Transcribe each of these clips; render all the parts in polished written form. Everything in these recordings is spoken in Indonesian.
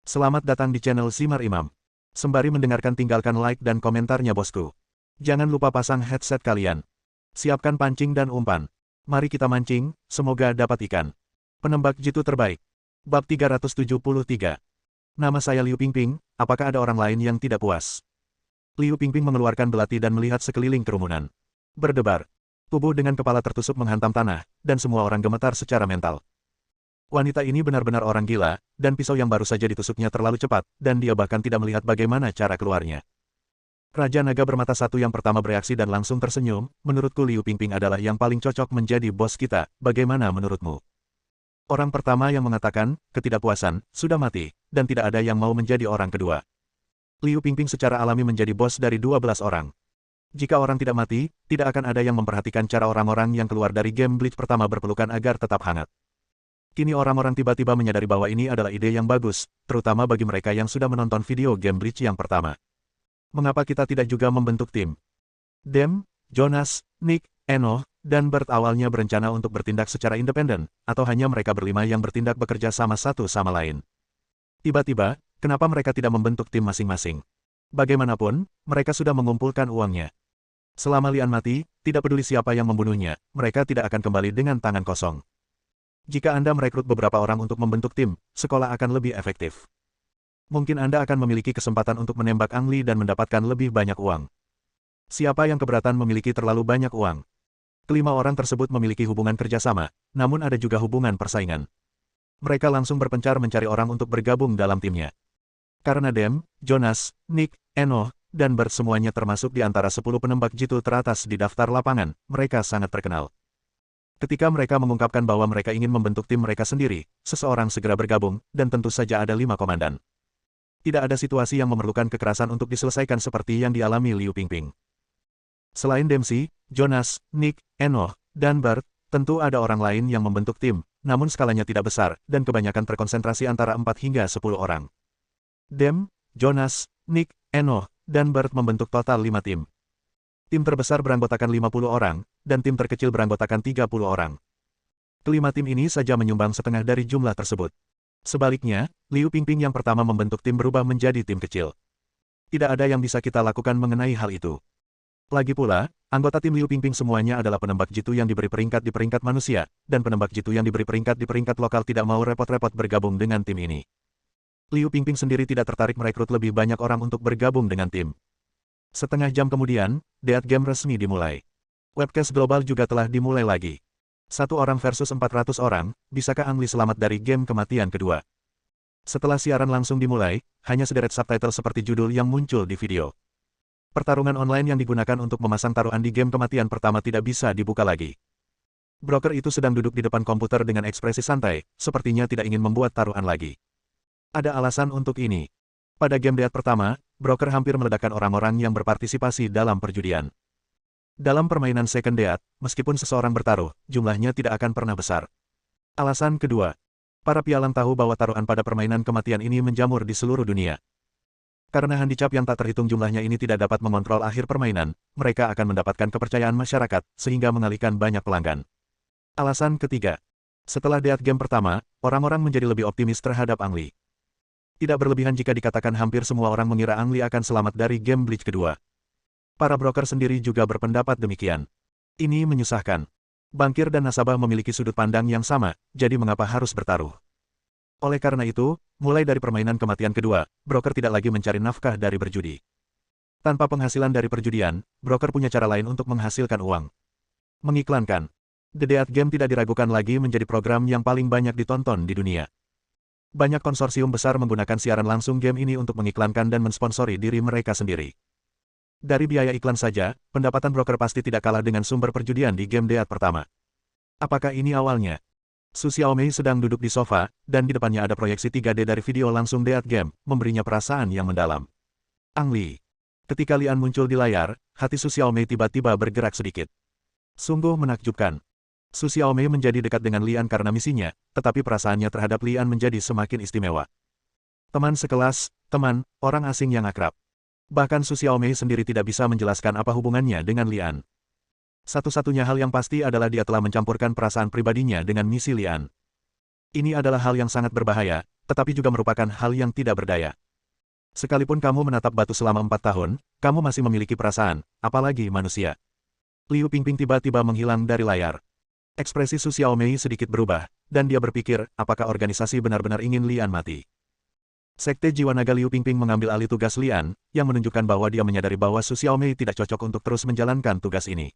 Selamat datang di channel Simar Imam. Sembari mendengarkan tinggalkan like dan komentarnya bosku. Jangan lupa pasang headset kalian. Siapkan pancing dan umpan. Mari kita mancing, semoga dapat ikan. Penembak jitu terbaik. Bab 373. Nama saya Liu Pingping, apakah ada orang lain yang tidak puas? Liu Pingping mengeluarkan belati dan melihat sekeliling kerumunan. Berdebar. Tubuh dengan kepala tertusuk menghantam tanah, dan semua orang gemetar secara mental. Wanita ini benar-benar orang gila, dan pisau yang baru saja ditusuknya terlalu cepat, dan dia bahkan tidak melihat bagaimana cara keluarnya. Raja Naga bermata satu yang pertama bereaksi dan langsung tersenyum, menurutku Liu Pingping adalah yang paling cocok menjadi bos kita, bagaimana menurutmu? Orang pertama yang mengatakan, ketidakpuasan, sudah mati, dan tidak ada yang mau menjadi orang kedua. Liu Pingping secara alami menjadi bos dari 12 orang. Jika orang tidak mati, tidak akan ada yang memperhatikan cara orang-orang yang keluar dari game Bleach pertama berpelukan agar tetap hangat. Kini orang-orang tiba-tiba menyadari bahwa ini adalah ide yang bagus, terutama bagi mereka yang sudah menonton video game Bleach yang pertama. Mengapa kita tidak juga membentuk tim? Dem, Jonas, Nick, Eno, dan Bert awalnya berencana untuk bertindak secara independen, atau hanya mereka berlima yang bertindak bekerja sama satu sama lain. Tiba-tiba, kenapa mereka tidak membentuk tim masing-masing? Bagaimanapun, mereka sudah mengumpulkan uangnya. Selama Lian mati, tidak peduli siapa yang membunuhnya, mereka tidak akan kembali dengan tangan kosong. Jika Anda merekrut beberapa orang untuk membentuk tim, sekolah akan lebih efektif. Mungkin Anda akan memiliki kesempatan untuk menembak Ang Lee dan mendapatkan lebih banyak uang. Siapa yang keberatan memiliki terlalu banyak uang? Kelima orang tersebut memiliki hubungan kerjasama, namun ada juga hubungan persaingan. Mereka langsung berpencar mencari orang untuk bergabung dalam timnya. Karena Dem, Jonas, Nick, Eno, dan Bert semuanya termasuk di antara 10 penembak jitu teratas di daftar lapangan, mereka sangat terkenal. Ketika mereka mengungkapkan bahwa mereka ingin membentuk tim mereka sendiri, seseorang segera bergabung, dan tentu saja ada 5 komandan. Tidak ada situasi yang memerlukan kekerasan untuk diselesaikan seperti yang dialami Liu Pingping. Selain Dempsey, Jonas, Nick, Eno, dan Bert, tentu ada orang lain yang membentuk tim, namun skalanya tidak besar, dan kebanyakan terkonsentrasi antara 4 hingga 10 orang. Dem, Jonas, Nick, Eno, dan Bert membentuk total 5 tim. Tim terbesar beranggotakan 50 orang, dan tim terkecil beranggotakan 30 orang. Kelima tim ini saja menyumbang setengah dari jumlah tersebut. Sebaliknya, Liu Pingping yang pertama membentuk tim berubah menjadi tim kecil. Tidak ada yang bisa kita lakukan mengenai hal itu. Lagi pula, anggota tim Liu Pingping semuanya adalah penembak jitu yang diberi peringkat di peringkat manusia, dan penembak jitu yang diberi peringkat di peringkat lokal tidak mau repot-repot bergabung dengan tim ini. Liu Pingping sendiri tidak tertarik merekrut lebih banyak orang untuk bergabung dengan tim. Setengah jam kemudian, Deat Game resmi dimulai. Webcast global juga telah dimulai lagi. 1 orang versus 400 orang, bisakah Ang Lee selamat dari game kematian kedua? Setelah siaran langsung dimulai, hanya sederet subtitle seperti judul yang muncul di video. Pertarungan online yang digunakan untuk memasang taruhan di game kematian pertama tidak bisa dibuka lagi. Broker itu sedang duduk di depan komputer dengan ekspresi santai, sepertinya tidak ingin membuat taruhan lagi. Ada alasan untuk ini. Pada game Deat pertama, broker hampir meledakkan orang-orang yang berpartisipasi dalam perjudian. Dalam permainan Second Deat, meskipun seseorang bertaruh, jumlahnya tidak akan pernah besar. Alasan kedua, para pialang tahu bahwa taruhan pada permainan kematian ini menjamur di seluruh dunia. Karena handicap yang tak terhitung jumlahnya ini tidak dapat mengontrol akhir permainan, mereka akan mendapatkan kepercayaan masyarakat, sehingga mengalihkan banyak pelanggan. Alasan ketiga, setelah Deat game pertama, orang-orang menjadi lebih optimis terhadap Ang Lee. Tidak berlebihan jika dikatakan hampir semua orang mengira Ang Lee akan selamat dari game Bleach kedua. Para broker sendiri juga berpendapat demikian. Ini menyusahkan. Bankir dan nasabah memiliki sudut pandang yang sama, jadi mengapa harus bertaruh? Oleh karena itu, mulai dari permainan kematian kedua, broker tidak lagi mencari nafkah dari berjudi. Tanpa penghasilan dari perjudian, broker punya cara lain untuk menghasilkan uang. Mengiklankan. The Deat Game tidak diragukan lagi menjadi program yang paling banyak ditonton di dunia. Banyak konsorsium besar menggunakan siaran langsung game ini untuk mengiklankan dan mensponsori diri mereka sendiri. Dari biaya iklan saja, pendapatan broker pasti tidak kalah dengan sumber perjudian di game Deat pertama. Apakah ini awalnya? Su Xiaomei sedang duduk di sofa, dan di depannya ada proyeksi 3D dari video langsung Deat Game, memberinya perasaan yang mendalam. Ang Lee. Ketika Lian muncul di layar, hati Su Xiaomei tiba-tiba bergerak sedikit. Sungguh menakjubkan. Su Xiaomei menjadi dekat dengan Lian karena misinya, tetapi perasaannya terhadap Lian menjadi semakin istimewa. Teman sekelas, teman, orang asing yang akrab. Bahkan Su Xiaomei sendiri tidak bisa menjelaskan apa hubungannya dengan Lian. Satu-satunya hal yang pasti adalah dia telah mencampurkan perasaan pribadinya dengan misi Lian. Ini adalah hal yang sangat berbahaya, tetapi juga merupakan hal yang tidak berdaya. Sekalipun kamu menatap batu selama 4 tahun, kamu masih memiliki perasaan, apalagi manusia. Liu Pingping tiba-tiba menghilang dari layar. Ekspresi Su Xiaomei sedikit berubah, dan dia berpikir, apakah organisasi benar-benar ingin Lian mati. Sekte Jiwa Naga Liu Pingping mengambil alih tugas Lian, yang menunjukkan bahwa dia menyadari bahwa Su Xiaomei tidak cocok untuk terus menjalankan tugas ini.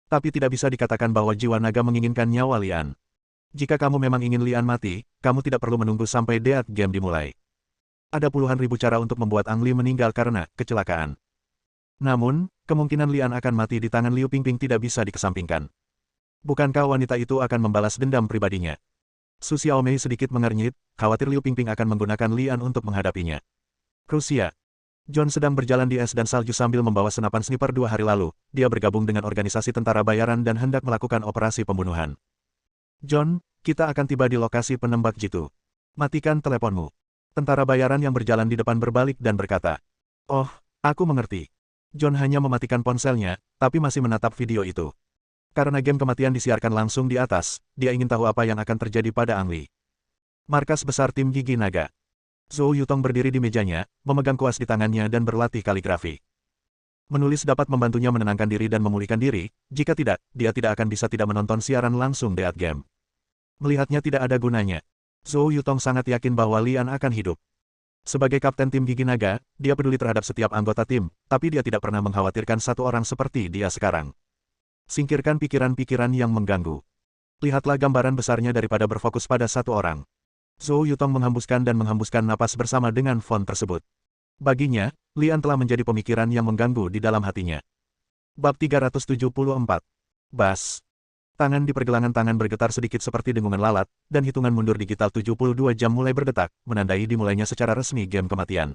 Tapi tidak bisa dikatakan bahwa Jiwa Naga menginginkan nyawa Lian. Jika kamu memang ingin Lian mati, kamu tidak perlu menunggu sampai Death Game dimulai. Ada puluhan ribu cara untuk membuat Ang Li meninggal karena kecelakaan. Namun, kemungkinan Lian akan mati di tangan Liu Pingping tidak bisa dikesampingkan. Bukankah wanita itu akan membalas dendam pribadinya? Su Xiaomei sedikit mengernyit, khawatir Liu Pingping akan menggunakan Lian untuk menghadapinya. Rusia. John sedang berjalan di es dan salju sambil membawa senapan sniper 2 hari lalu. Dia bergabung dengan organisasi tentara bayaran dan hendak melakukan operasi pembunuhan. John, kita akan tiba di lokasi penembak jitu. Matikan teleponmu. Tentara bayaran yang berjalan di depan berbalik dan berkata, "Oh, aku mengerti." John hanya mematikan ponselnya, tapi masih menatap video itu. Karena game kematian disiarkan langsung di atas, dia ingin tahu apa yang akan terjadi pada Ang Li. Markas besar tim Gigi Naga. Zhou Yutong berdiri di mejanya, memegang kuas di tangannya dan berlatih kaligrafi. Menulis dapat membantunya menenangkan diri dan memulihkan diri, jika tidak, dia tidak akan bisa tidak menonton siaran langsung Death Game. Melihatnya tidak ada gunanya. Zhou Yutong sangat yakin bahwa Lian akan hidup. Sebagai kapten tim Gigi Naga, dia peduli terhadap setiap anggota tim, tapi dia tidak pernah mengkhawatirkan satu orang seperti dia sekarang. Singkirkan pikiran-pikiran yang mengganggu. Lihatlah gambaran besarnya daripada berfokus pada satu orang. Zhou Yutong menghembuskan dan menghembuskan napas bersama dengan font tersebut. Baginya, Lian telah menjadi pemikiran yang mengganggu di dalam hatinya. Bab 374. Bas. Tangan di pergelangan tangan bergetar sedikit seperti dengungan lalat, dan hitungan mundur digital 72 jam mulai berdetak, menandai dimulainya secara resmi game kematian.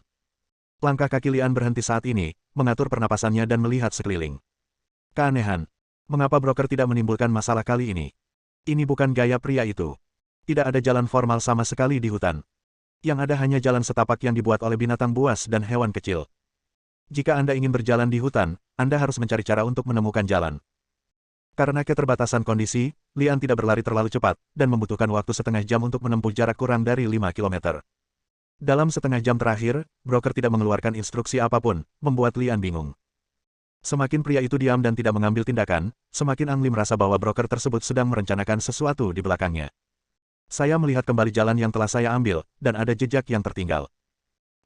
Langkah kaki Lian berhenti saat ini, mengatur pernapasannya dan melihat sekeliling. Keanehan. Mengapa broker tidak menimbulkan masalah kali ini? Ini bukan gaya pria itu. Tidak ada jalan formal sama sekali di hutan. Yang ada hanya jalan setapak yang dibuat oleh binatang buas dan hewan kecil. Jika Anda ingin berjalan di hutan, Anda harus mencari cara untuk menemukan jalan. Karena keterbatasan kondisi, Lian tidak berlari terlalu cepat, dan membutuhkan waktu setengah jam untuk menempuh jarak kurang dari 5 km. Dalam setengah jam terakhir, broker tidak mengeluarkan instruksi apapun, membuat Lian bingung. Semakin pria itu diam dan tidak mengambil tindakan, semakin Ang Li merasa bahwa broker tersebut sedang merencanakan sesuatu di belakangnya. Saya melihat kembali jalan yang telah saya ambil, dan ada jejak yang tertinggal.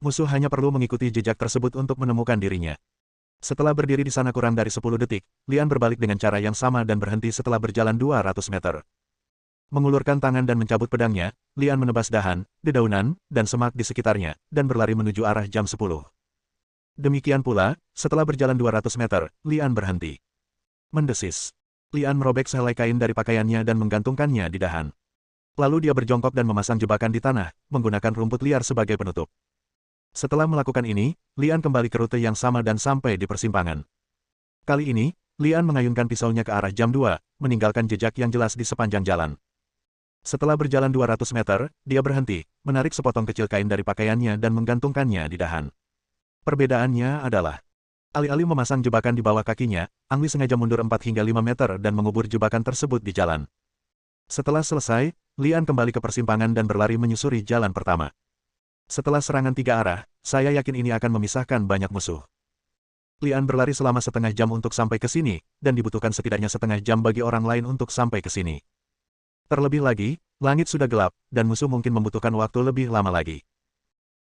Musuh hanya perlu mengikuti jejak tersebut untuk menemukan dirinya. Setelah berdiri di sana kurang dari 10 detik, Lian berbalik dengan cara yang sama dan berhenti setelah berjalan 200 meter. Mengulurkan tangan dan mencabut pedangnya, Lian menebas dahan, dedaunan, dan semak di sekitarnya, dan berlari menuju arah jam 10. Demikian pula, setelah berjalan 200 meter, Lian berhenti. Mendesis. Lian merobek sehelai kain dari pakaiannya dan menggantungkannya di dahan. Lalu dia berjongkok dan memasang jebakan di tanah, menggunakan rumput liar sebagai penutup. Setelah melakukan ini, Lian kembali ke rute yang sama dan sampai di persimpangan. Kali ini, Lian mengayunkan pisaunya ke arah jam 2, meninggalkan jejak yang jelas di sepanjang jalan. Setelah berjalan 200 meter, dia berhenti, menarik sepotong kecil kain dari pakaiannya dan menggantungkannya di dahan. Perbedaannya adalah, alih-alih memasang jebakan di bawah kakinya, Ang Li sengaja mundur 4 hingga 5 meter dan mengubur jebakan tersebut di jalan. Setelah selesai, Lian kembali ke persimpangan dan berlari menyusuri jalan pertama. Setelah serangan 3 arah, saya yakin ini akan memisahkan banyak musuh. Lian berlari selama setengah jam untuk sampai ke sini, dan dibutuhkan setidaknya setengah jam bagi orang lain untuk sampai ke sini. Terlebih lagi, langit sudah gelap, dan musuh mungkin membutuhkan waktu lebih lama lagi.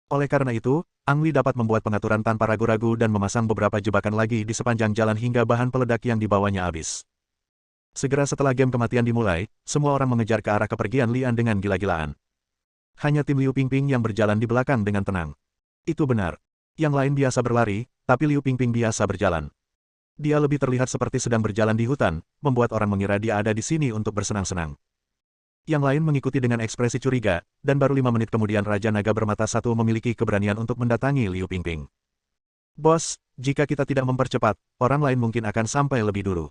Oleh karena itu, Ang Li dapat membuat pengaturan tanpa ragu-ragu dan memasang beberapa jebakan lagi di sepanjang jalan hingga bahan peledak yang dibawanya habis. Segera setelah game kematian dimulai, semua orang mengejar ke arah kepergian Lian dengan gila-gilaan. Hanya tim Liu Pingping yang berjalan di belakang dengan tenang. Itu benar. Yang lain biasa berlari, tapi Liu Pingping biasa berjalan. Dia lebih terlihat seperti sedang berjalan di hutan, membuat orang mengira dia ada di sini untuk bersenang-senang. Yang lain mengikuti dengan ekspresi curiga, dan baru 5 menit kemudian Raja Naga Bermata Satu memiliki keberanian untuk mendatangi Liu Pingping. Bos, jika kita tidak mempercepat, orang lain mungkin akan sampai lebih dulu.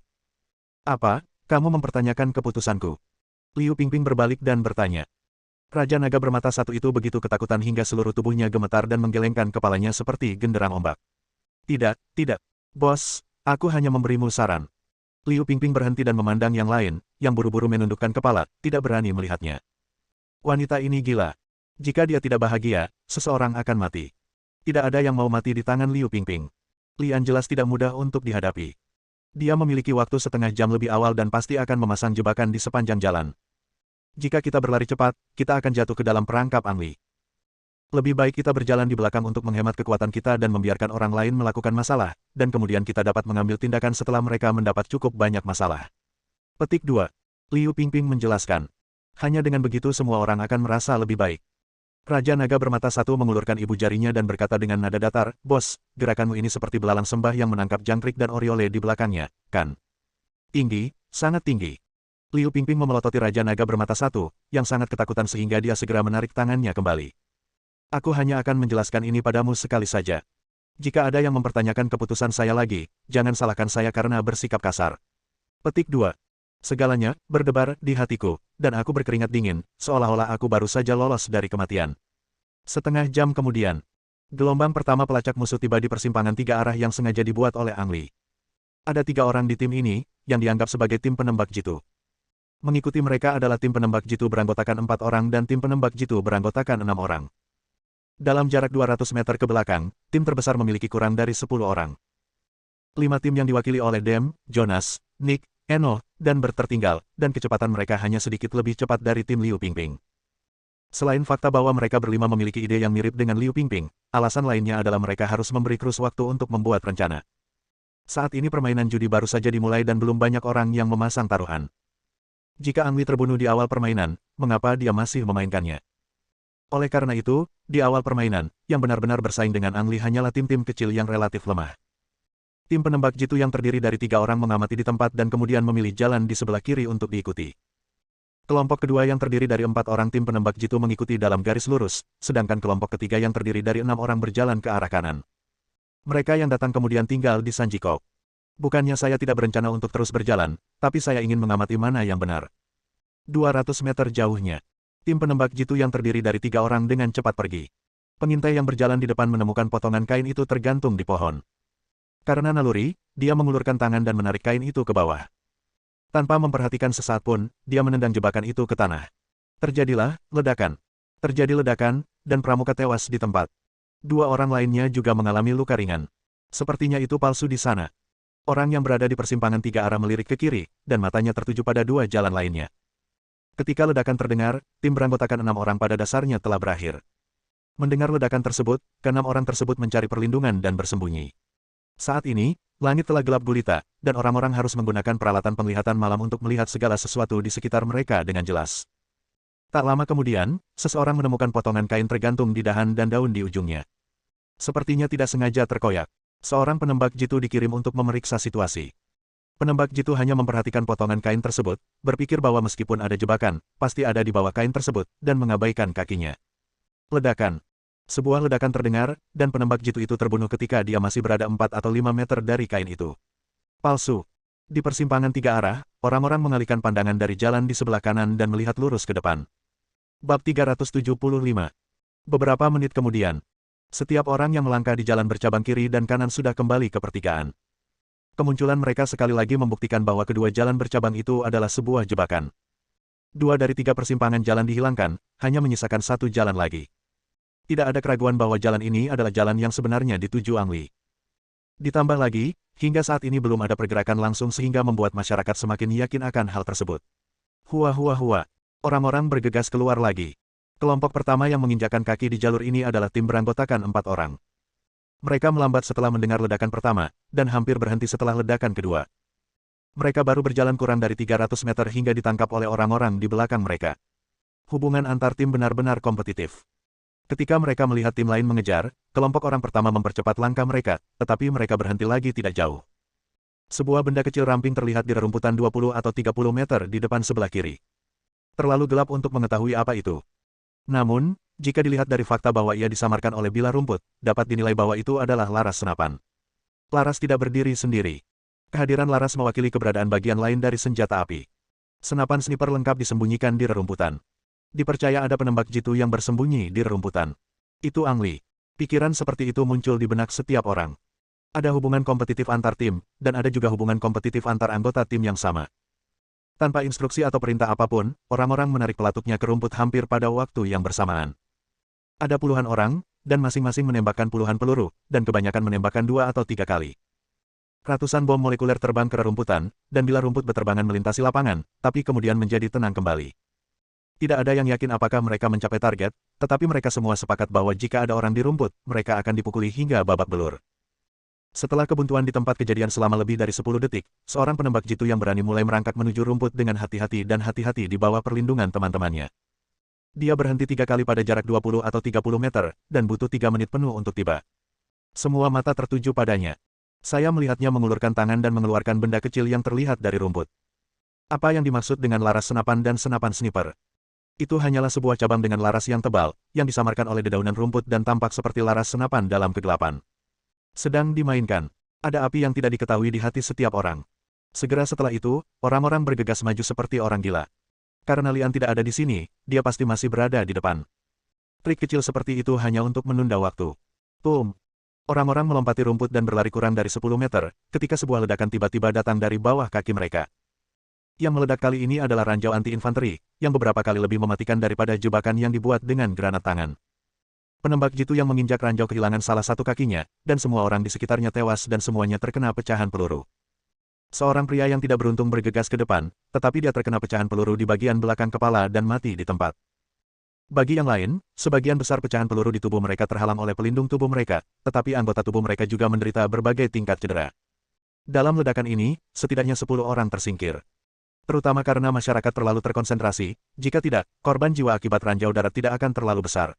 Apa, kamu mempertanyakan keputusanku? Liu Pingping berbalik dan bertanya. Raja Naga Bermata Satu itu begitu ketakutan hingga seluruh tubuhnya gemetar dan menggelengkan kepalanya seperti genderang ombak. Tidak, tidak. Bos, aku hanya memberimu saran. Liu Pingping berhenti dan memandang yang lain, yang buru-buru menundukkan kepala, tidak berani melihatnya. Wanita ini gila. Jika dia tidak bahagia, seseorang akan mati. Tidak ada yang mau mati di tangan Liu Pingping. Lian jelas tidak mudah untuk dihadapi. Dia memiliki waktu setengah jam lebih awal dan pasti akan memasang jebakan di sepanjang jalan. Jika kita berlari cepat, kita akan jatuh ke dalam perangkap Ang Li. Lebih baik kita berjalan di belakang untuk menghemat kekuatan kita dan membiarkan orang lain melakukan masalah, dan kemudian kita dapat mengambil tindakan setelah mereka mendapat cukup banyak masalah. Petik 2. Liu Pingping menjelaskan. Hanya dengan begitu semua orang akan merasa lebih baik. Raja Naga bermata satu mengulurkan ibu jarinya dan berkata dengan nada datar, "Bos, gerakanmu ini seperti belalang sembah yang menangkap jangkrik dan oriole di belakangnya, kan?" Tinggi, sangat tinggi. Liu Pingping memelototi Raja Naga bermata satu, yang sangat ketakutan sehingga dia segera menarik tangannya kembali. Aku hanya akan menjelaskan ini padamu sekali saja. Jika ada yang mempertanyakan keputusan saya lagi, jangan salahkan saya karena bersikap kasar. Petik 2. Segalanya berdebar di hatiku, dan aku berkeringat dingin, seolah-olah aku baru saja lolos dari kematian. Setengah jam kemudian, gelombang pertama pelacak musuh tiba di persimpangan tiga arah yang sengaja dibuat oleh Ang Li. Ada 3 orang di tim ini, yang dianggap sebagai tim penembak jitu. Mengikuti mereka adalah tim penembak jitu beranggotakan 4 orang dan tim penembak jitu beranggotakan 6 orang. Dalam jarak 200 meter ke belakang, tim terbesar memiliki kurang dari 10 orang. 5 tim yang diwakili oleh Dem, Jonas, Nick, Eno, dan Bert tertinggal, dan kecepatan mereka hanya sedikit lebih cepat dari tim Liu Pingping. Selain fakta bahwa mereka berlima memiliki ide yang mirip dengan Liu Pingping, alasan lainnya adalah mereka harus memberi Cruz waktu untuk membuat rencana. Saat ini permainan judi baru saja dimulai dan belum banyak orang yang memasang taruhan. Jika Ang Li terbunuh di awal permainan, mengapa dia masih memainkannya? Oleh karena itu, di awal permainan, yang benar-benar bersaing dengan Ang Li hanyalah tim-tim kecil yang relatif lemah. Tim penembak jitu yang terdiri dari 3 orang mengamati di tempat dan kemudian memilih jalan di sebelah kiri untuk diikuti. Kelompok kedua yang terdiri dari 4 orang tim penembak jitu mengikuti dalam garis lurus, sedangkan kelompok ketiga yang terdiri dari 6 orang berjalan ke arah kanan. Mereka yang datang kemudian tinggal di Sanjikok. Bukannya saya tidak berencana untuk terus berjalan, tapi saya ingin mengamati mana yang benar. 200 meter jauhnya, tim penembak jitu yang terdiri dari 3 orang dengan cepat pergi. Pengintai yang berjalan di depan menemukan potongan kain itu tergantung di pohon. Karena naluri, dia mengulurkan tangan dan menarik kain itu ke bawah. Tanpa memperhatikan sesaat pun, dia menendang jebakan itu ke tanah. Terjadilah ledakan. Terjadi ledakan, dan pramuka tewas di tempat. 2 orang lainnya juga mengalami luka ringan. Sepertinya itu palsu di sana. Orang yang berada di persimpangan 3 arah melirik ke kiri, dan matanya tertuju pada 2 jalan lainnya. Ketika ledakan terdengar, tim beranggotakan 6 orang pada dasarnya telah berakhir. Mendengar ledakan tersebut, ke-6 orang tersebut mencari perlindungan dan bersembunyi. Saat ini, langit telah gelap gulita, dan orang-orang harus menggunakan peralatan penglihatan malam untuk melihat segala sesuatu di sekitar mereka dengan jelas. Tak lama kemudian, seseorang menemukan potongan kain tergantung di dahan dan daun di ujungnya. Sepertinya tidak sengaja terkoyak. Seorang penembak jitu dikirim untuk memeriksa situasi. Penembak jitu hanya memperhatikan potongan kain tersebut, berpikir bahwa meskipun ada jebakan, pasti ada di bawah kain tersebut, dan mengabaikan kakinya. Ledakan. Sebuah ledakan terdengar, dan penembak jitu itu terbunuh ketika dia masih berada 4 atau 5 meter dari kain itu. Palsu. Di persimpangan 3 arah, orang-orang mengalihkan pandangan dari jalan di sebelah kanan dan melihat lurus ke depan. Bab 375. Beberapa menit kemudian, setiap orang yang melangkah di jalan bercabang kiri dan kanan sudah kembali ke pertigaan. Kemunculan mereka sekali lagi membuktikan bahwa kedua jalan bercabang itu adalah sebuah jebakan. 2 dari 3 persimpangan jalan dihilangkan, hanya menyisakan 1 jalan lagi. Tidak ada keraguan bahwa jalan ini adalah jalan yang sebenarnya dituju Ang Li. Ditambah lagi, hingga saat ini belum ada pergerakan langsung sehingga membuat masyarakat semakin yakin akan hal tersebut. Hua hua hua. Orang-orang bergegas keluar lagi. Kelompok pertama yang menginjakkan kaki di jalur ini adalah tim beranggotakan 4 orang. Mereka melambat setelah mendengar ledakan pertama, dan hampir berhenti setelah ledakan kedua. Mereka baru berjalan kurang dari 300 meter hingga ditangkap oleh orang-orang di belakang mereka. Hubungan antar tim benar-benar kompetitif. Ketika mereka melihat tim lain mengejar, kelompok orang pertama mempercepat langkah mereka, tetapi mereka berhenti lagi tidak jauh. Sebuah benda kecil ramping terlihat di rerumputan 20 atau 30 meter di depan sebelah kiri. Terlalu gelap untuk mengetahui apa itu. Namun, jika dilihat dari fakta bahwa ia disamarkan oleh bilah rumput, dapat dinilai bahwa itu adalah laras senapan. Laras tidak berdiri sendiri. Kehadiran laras mewakili keberadaan bagian lain dari senjata api. Senapan sniper lengkap disembunyikan di rerumputan. Dipercaya ada penembak jitu yang bersembunyi di rerumputan. Itu Ang Li. Pikiran seperti itu muncul di benak setiap orang. Ada hubungan kompetitif antar tim, dan ada juga hubungan kompetitif antar anggota tim yang sama. Tanpa instruksi atau perintah apapun, orang-orang menarik pelatuknya ke rumput hampir pada waktu yang bersamaan. Ada puluhan orang, dan masing-masing menembakkan puluhan peluru, dan kebanyakan menembakkan 2 atau 3 kali. Ratusan bom molekuler terbang ke rerumputan, dan bila rumput beterbangan melintasi lapangan, tapi kemudian menjadi tenang kembali. Tidak ada yang yakin apakah mereka mencapai target, tetapi mereka semua sepakat bahwa jika ada orang di rumput, mereka akan dipukuli hingga babak belur. Setelah kebuntuan di tempat kejadian selama lebih dari 10 detik, seorang penembak jitu yang berani mulai merangkak menuju rumput dengan hati-hati dan hati-hati di bawah perlindungan teman-temannya. Dia berhenti 3 kali pada jarak 20 atau 30 meter, dan butuh 3 menit penuh untuk tiba. Semua mata tertuju padanya. Saya melihatnya mengulurkan tangan dan mengeluarkan benda kecil yang terlihat dari rumput. Apa yang dimaksud dengan laras senapan dan senapan sniper? Itu hanyalah sebuah cabang dengan laras yang tebal, yang disamarkan oleh dedaunan rumput dan tampak seperti laras senapan dalam kegelapan. Sedang dimainkan. Ada api yang tidak diketahui di hati setiap orang. Segera setelah itu, orang-orang bergegas maju seperti orang gila. Karena Lian tidak ada di sini, dia pasti masih berada di depan. Trik kecil seperti itu hanya untuk menunda waktu. Boom! Orang-orang melompati rumput dan berlari kurang dari 10 meter, ketika sebuah ledakan tiba-tiba datang dari bawah kaki mereka. Yang meledak kali ini adalah ranjau anti-infanteri, yang beberapa kali lebih mematikan daripada jebakan yang dibuat dengan granat tangan. Penembak jitu yang menginjak ranjau kehilangan salah satu kakinya, dan semua orang di sekitarnya tewas dan semuanya terkena pecahan peluru. Seorang pria yang tidak beruntung bergegas ke depan, tetapi dia terkena pecahan peluru di bagian belakang kepala dan mati di tempat. Bagi yang lain, sebagian besar pecahan peluru di tubuh mereka terhalang oleh pelindung tubuh mereka, tetapi anggota tubuh mereka juga menderita berbagai tingkat cedera. Dalam ledakan ini, setidaknya 10 orang tersingkir. Terutama karena masyarakat terlalu terkonsentrasi, jika tidak, korban jiwa akibat ranjau darat tidak akan terlalu besar.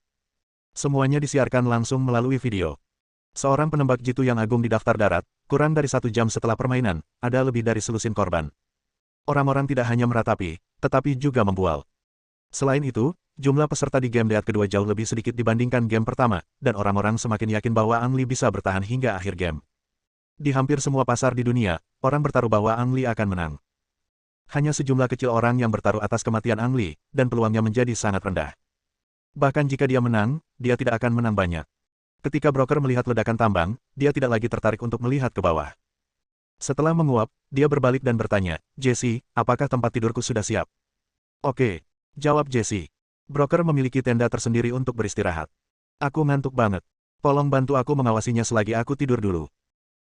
Semuanya disiarkan langsung melalui video. Seorang penembak jitu yang agung di daftar darat, kurang dari 1 jam setelah permainan, ada lebih dari selusin korban. Orang-orang tidak hanya meratapi, tetapi juga membual. Selain itu, jumlah peserta di game Deat kedua jauh lebih sedikit dibandingkan game pertama, dan orang-orang semakin yakin bahwa Ang Lee bisa bertahan hingga akhir game. Di hampir semua pasar di dunia, orang bertaruh bahwa Ang Lee akan menang. Hanya sejumlah kecil orang yang bertaruh atas kematian Ang Lee, dan peluangnya menjadi sangat rendah. Bahkan jika dia menang, dia tidak akan menang banyak. Ketika broker melihat ledakan tambang, dia tidak lagi tertarik untuk melihat ke bawah. Setelah menguap, dia berbalik dan bertanya, "Jesse, apakah tempat tidurku sudah siap?" "Oke," jawab Jesse. "Broker memiliki tenda tersendiri untuk beristirahat. Aku ngantuk banget. Tolong bantu aku mengawasinya selagi aku tidur dulu."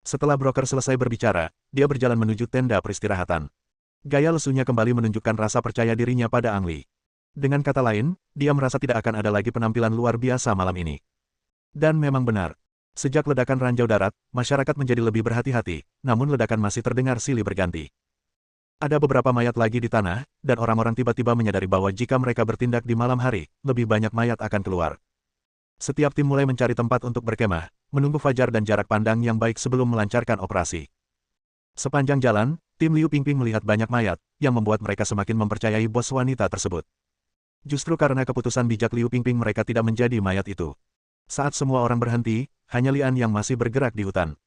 Setelah broker selesai berbicara, dia berjalan menuju tenda peristirahatan. Gaya lesunya kembali menunjukkan rasa percaya dirinya pada Ang Lee. Dengan kata lain, dia merasa tidak akan ada lagi penampilan luar biasa malam ini. Dan memang benar. Sejak ledakan ranjau darat, masyarakat menjadi lebih berhati-hati, namun ledakan masih terdengar silih berganti. Ada beberapa mayat lagi di tanah, dan orang-orang tiba-tiba menyadari bahwa jika mereka bertindak di malam hari, lebih banyak mayat akan keluar. Setiap tim mulai mencari tempat untuk berkemah, menunggu fajar dan jarak pandang yang baik sebelum melancarkan operasi. Sepanjang jalan, tim Liu Pingping melihat banyak mayat, yang membuat mereka semakin mempercayai bos wanita tersebut. Justru karena keputusan bijak Liu Pingping mereka tidak menjadi mayat itu. Saat semua orang berhenti, hanya Lian yang masih bergerak di hutan.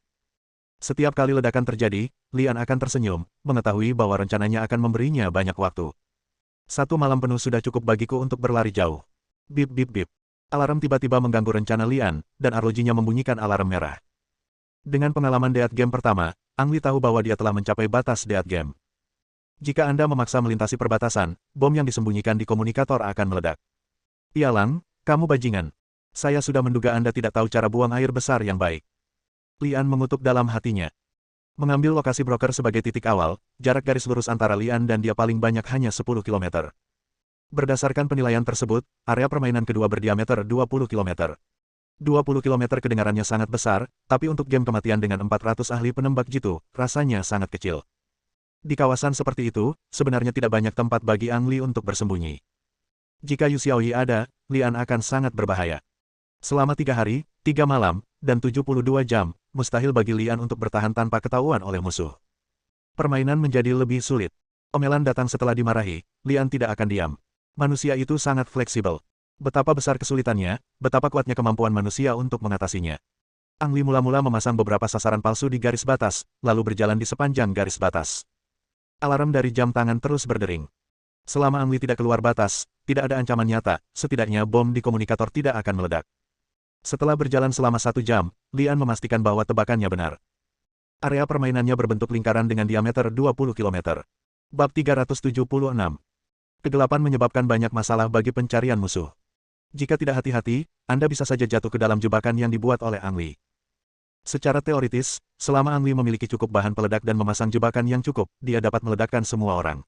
Setiap kali ledakan terjadi, Lian akan tersenyum, mengetahui bahwa rencananya akan memberinya banyak waktu. 1 malam penuh sudah cukup bagiku untuk berlari jauh. Bip bip bip. Alarm tiba-tiba mengganggu rencana Lian, dan arlojinya membunyikan alarm merah. Dengan pengalaman Deat Game pertama, Ang Lee tahu bahwa dia telah mencapai batas Deat Game. Jika Anda memaksa melintasi perbatasan, bom yang disembunyikan di komunikator akan meledak. "Pialang, kamu bajingan. Saya sudah menduga Anda tidak tahu cara buang air besar yang baik." Lian mengutuk dalam hatinya. Mengambil lokasi broker sebagai titik awal, jarak garis lurus antara Lian dan dia paling banyak hanya 10 km. Berdasarkan penilaian tersebut, area permainan kedua berdiameter 20 km. 20 km kedengarannya sangat besar, tapi untuk game kematian dengan 400 ahli penembak jitu, rasanya sangat kecil. Di kawasan seperti itu, sebenarnya tidak banyak tempat bagi Ang Lee untuk bersembunyi. Jika Yu Xiaoyi ada, Lian akan sangat berbahaya. Selama 3 hari, 3 malam, dan 72 jam, mustahil bagi Lian untuk bertahan tanpa ketahuan oleh musuh. Permainan menjadi lebih sulit. Omelan datang setelah dimarahi, Lian tidak akan diam. Manusia itu sangat fleksibel. Betapa besar kesulitannya, betapa kuatnya kemampuan manusia untuk mengatasinya. Ang Lee mula-mula memasang beberapa sasaran palsu di garis batas, lalu berjalan di sepanjang garis batas. Alarm dari jam tangan terus berdering. Selama Ang Lee tidak keluar batas, tidak ada ancaman nyata, setidaknya bom di komunikator tidak akan meledak. Setelah berjalan selama 1 jam, Lian memastikan bahwa tebakannya benar. Area permainannya berbentuk lingkaran dengan diameter 20 km. Bab 376. Kegelapan menyebabkan banyak masalah bagi pencarian musuh. Jika tidak hati-hati, Anda bisa saja jatuh ke dalam jebakan yang dibuat oleh Ang Li. Secara teoritis, selama Ang Li memiliki cukup bahan peledak dan memasang jebakan yang cukup, dia dapat meledakkan semua orang.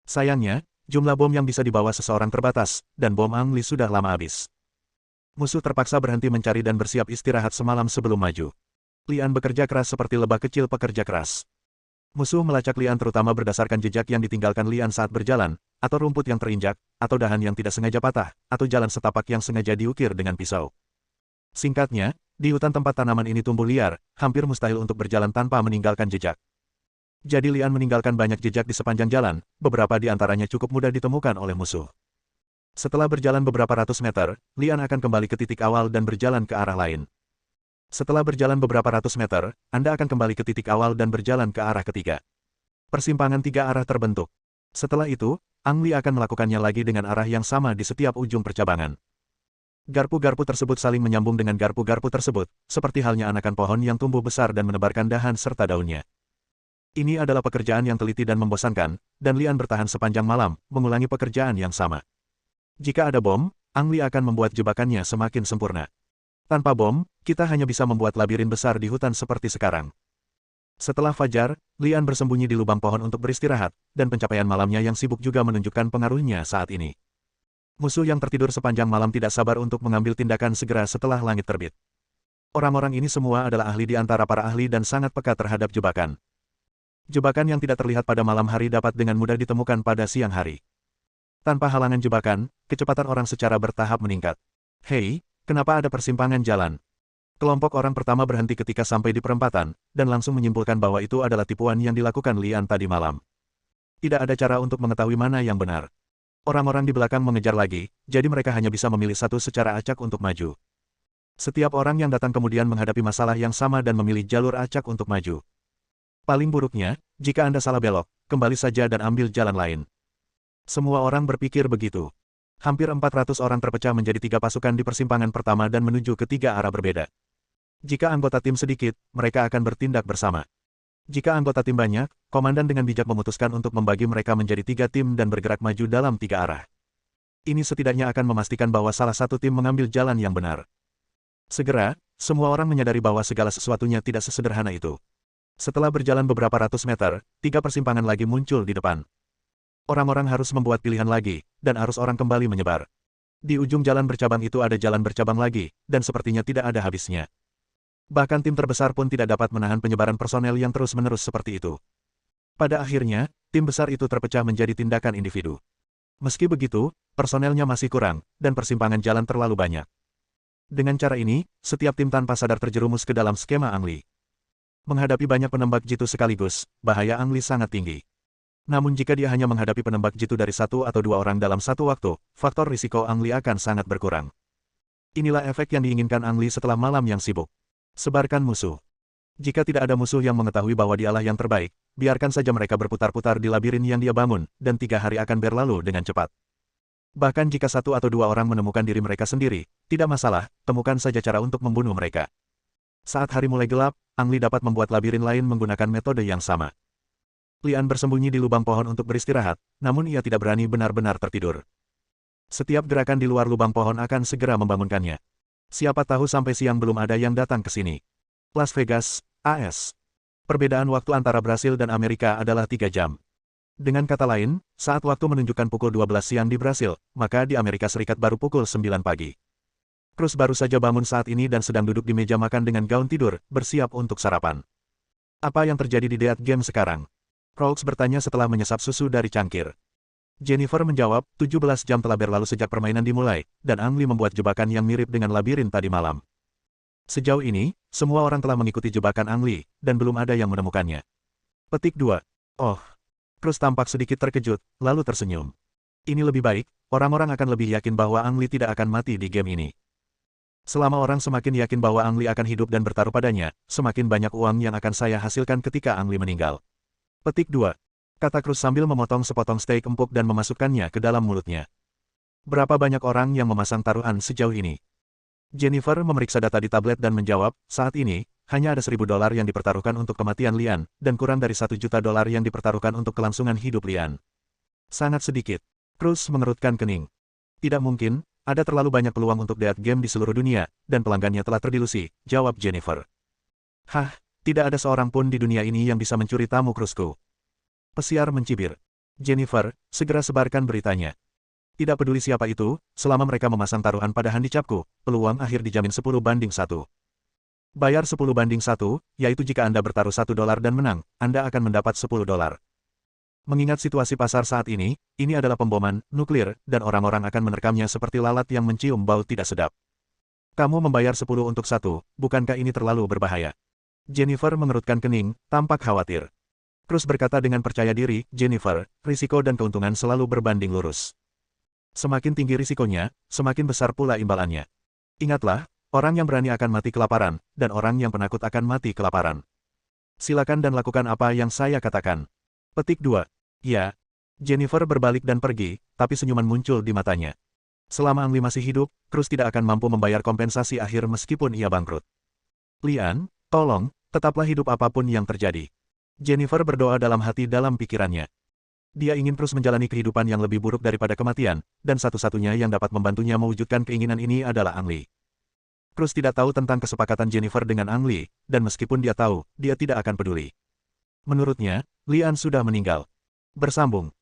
Sayangnya, jumlah bom yang bisa dibawa seseorang terbatas, dan bom Ang Li sudah lama habis. Musuh terpaksa berhenti mencari dan bersiap istirahat semalam sebelum maju. Lian bekerja keras seperti lebah kecil pekerja keras. Musuh melacak Lian terutama berdasarkan jejak yang ditinggalkan Lian saat berjalan, atau rumput yang terinjak, atau dahan yang tidak sengaja patah, atau jalan setapak yang sengaja diukir dengan pisau. Singkatnya, di hutan tempat tanaman ini tumbuh liar, hampir mustahil untuk berjalan tanpa meninggalkan jejak. Jadi Lian meninggalkan banyak jejak di sepanjang jalan, beberapa di antaranya cukup mudah ditemukan oleh musuh. Setelah berjalan beberapa ratus meter, Lian akan kembali ke titik awal dan berjalan ke arah lain. Setelah berjalan beberapa ratus meter, Anda akan kembali ke titik awal dan berjalan ke arah ketiga. Persimpangan 3 arah terbentuk. Setelah itu, Ang Li akan melakukannya lagi dengan arah yang sama di setiap ujung percabangan. Garpu-garpu tersebut saling menyambung dengan garpu-garpu tersebut, seperti halnya anakan pohon yang tumbuh besar dan menebarkan dahan serta daunnya. Ini adalah pekerjaan yang teliti dan membosankan, dan Lian bertahan sepanjang malam, mengulangi pekerjaan yang sama. Jika ada bom, Ang Li akan membuat jebakannya semakin sempurna. Tanpa bom, kita hanya bisa membuat labirin besar di hutan seperti sekarang. Setelah fajar, Lian bersembunyi di lubang pohon untuk beristirahat, dan pencapaian malamnya yang sibuk juga menunjukkan pengaruhnya saat ini. Musuh yang tertidur sepanjang malam tidak sabar untuk mengambil tindakan segera setelah langit terbit. Orang-orang ini semua adalah ahli di antara para ahli dan sangat peka terhadap jebakan. Jebakan yang tidak terlihat pada malam hari dapat dengan mudah ditemukan pada siang hari. Tanpa halangan jebakan, kecepatan orang secara bertahap meningkat. Hei, kenapa ada persimpangan jalan? Kelompok orang pertama berhenti ketika sampai di perempatan, dan langsung menyimpulkan bahwa itu adalah tipuan yang dilakukan Lian tadi malam. Tidak ada cara untuk mengetahui mana yang benar. Orang-orang di belakang mengejar lagi, jadi mereka hanya bisa memilih satu secara acak untuk maju. Setiap orang yang datang kemudian menghadapi masalah yang sama dan memilih jalur acak untuk maju. Paling buruknya, jika Anda salah belok, kembali saja dan ambil jalan lain. Semua orang berpikir begitu. Hampir 400 orang terpecah menjadi 3 pasukan di persimpangan pertama dan menuju ke 3 arah berbeda. Jika anggota tim sedikit, mereka akan bertindak bersama. Jika anggota tim banyak, komandan dengan bijak memutuskan untuk membagi mereka menjadi 3 tim dan bergerak maju dalam 3 arah. Ini setidaknya akan memastikan bahwa salah satu tim mengambil jalan yang benar. Segera, semua orang menyadari bahwa segala sesuatunya tidak sesederhana itu. Setelah berjalan beberapa ratus meter, 3 persimpangan lagi muncul di depan. Orang-orang harus membuat pilihan lagi, dan arus orang kembali menyebar. Di ujung jalan bercabang itu ada jalan bercabang lagi, dan sepertinya tidak ada habisnya. Bahkan tim terbesar pun tidak dapat menahan penyebaran personel yang terus-menerus seperti itu. Pada akhirnya, tim besar itu terpecah menjadi tindakan individu. Meski begitu, personelnya masih kurang, dan persimpangan jalan terlalu banyak. Dengan cara ini, setiap tim tanpa sadar terjerumus ke dalam skema Ang Li. Menghadapi banyak penembak jitu sekaligus, bahaya Ang Li sangat tinggi. Namun jika dia hanya menghadapi penembak jitu dari 1 atau 2 orang dalam satu waktu, faktor risiko Ang Li akan sangat berkurang. Inilah efek yang diinginkan Ang Li setelah malam yang sibuk. Sebarkan musuh. Jika tidak ada musuh yang mengetahui bahwa dialah yang terbaik, biarkan saja mereka berputar-putar di labirin yang dia bangun, dan 3 hari akan berlalu dengan cepat. Bahkan jika 1 atau 2 orang menemukan diri mereka sendiri, tidak masalah, temukan saja cara untuk membunuh mereka. Saat hari mulai gelap, Ang Li dapat membuat labirin lain menggunakan metode yang sama. Lian bersembunyi di lubang pohon untuk beristirahat, namun ia tidak berani benar-benar tertidur. Setiap gerakan di luar lubang pohon akan segera membangunkannya. Siapa tahu sampai siang belum ada yang datang ke sini. Las Vegas, AS. Perbedaan waktu antara Brasil dan Amerika adalah 3 jam. Dengan kata lain, saat waktu menunjukkan pukul 12 siang di Brasil, maka di Amerika Serikat baru pukul 9 pagi. Cruz baru saja bangun saat ini dan sedang duduk di meja makan dengan gaun tidur, bersiap untuk sarapan. Apa yang terjadi di Dead Game sekarang? Raux bertanya setelah menyesap susu dari cangkir. Jennifer menjawab, 17 jam telah berlalu sejak permainan dimulai, dan Ang Li membuat jebakan yang mirip dengan labirin tadi malam. Sejauh ini, semua orang telah mengikuti jebakan Ang Li, dan belum ada yang menemukannya. Petik 2. Oh. Cruz tampak sedikit terkejut, lalu tersenyum. Ini lebih baik, orang-orang akan lebih yakin bahwa Ang Li tidak akan mati di game ini. Selama orang semakin yakin bahwa Ang Li akan hidup dan bertaruh padanya, semakin banyak uang yang akan saya hasilkan ketika Ang Li meninggal. Petik 2. Kata Cruz sambil memotong sepotong steak empuk dan memasukkannya ke dalam mulutnya. Berapa banyak orang yang memasang taruhan sejauh ini? Jennifer memeriksa data di tablet dan menjawab, saat ini, hanya ada $1.000 yang dipertaruhkan untuk kematian Lian, dan kurang dari $1 juta yang dipertaruhkan untuk kelangsungan hidup Lian. Sangat sedikit. Cruz mengerutkan kening. Tidak mungkin, Ada terlalu banyak peluang untuk dead game di seluruh dunia, dan pelanggannya telah terdilusi, jawab Jennifer. Hah, tidak ada seorang pun di dunia ini yang bisa mencuri tamu krusku. Pesiar mencibir. Jennifer, segera sebarkan beritanya. Tidak peduli siapa itu, selama mereka memasang taruhan pada handicapku, peluang akhir dijamin 10-1. Bayar 10-1, yaitu jika Anda bertaruh $1 dan menang, Anda akan mendapat $10. Mengingat situasi pasar saat ini adalah pemboman nuklir, dan orang-orang akan menerkamnya seperti lalat yang mencium bau tidak sedap. Kamu membayar 10 untuk 1, bukankah ini terlalu berbahaya? Jennifer mengerutkan kening, tampak khawatir. Cruz berkata dengan percaya diri, Jennifer, risiko dan keuntungan selalu berbanding lurus. Semakin tinggi risikonya, semakin besar pula imbalannya. Ingatlah, orang yang berani akan mati kelaparan, dan orang yang penakut akan mati kelaparan. Silakan dan lakukan apa yang saya katakan. Petik 2. Ya. Jennifer berbalik dan pergi, tapi senyuman muncul di matanya. Selama Angli masih hidup, Cruz tidak akan mampu membayar kompensasi akhir meskipun ia bangkrut. Lian, tolong, tetaplah hidup apapun yang terjadi. Jennifer berdoa dalam hati dalam pikirannya. Dia ingin terus menjalani kehidupan yang lebih buruk daripada kematian, dan satu-satunya yang dapat membantunya mewujudkan keinginan ini adalah Angli. Cruz tidak tahu tentang kesepakatan Jennifer dengan Angli, dan meskipun dia tahu, dia tidak akan peduli. Menurutnya, Lian sudah meninggal. Bersambung.